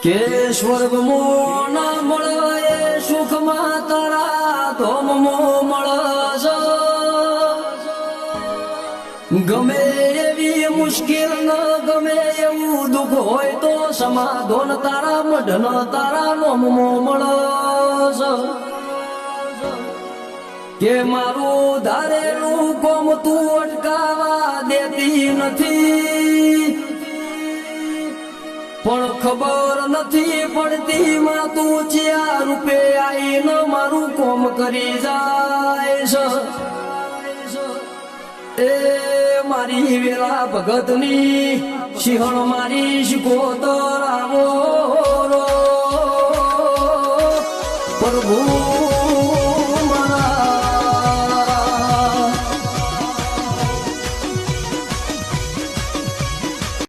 કે સ્વર્ગમાં ના મળે એ સુખમાં તારા ધોમમાં મળે ગમે એવી મુશ્કેલ ન ગમે એવું દુઃખ હોય તો સમાધાન તારા મઢન તારા નોમમાં મળે કે મારું ધારેલું કોમ તું અટકાવા દેતી નથી પણ ખબર નથી પડતી માં તું જ્યાં રૂપે આવીને મારું કોમ કરી જાય છે એ મારી વેલા ભગતની સિંહણ મારી શિકોતર આવો પ્રભુ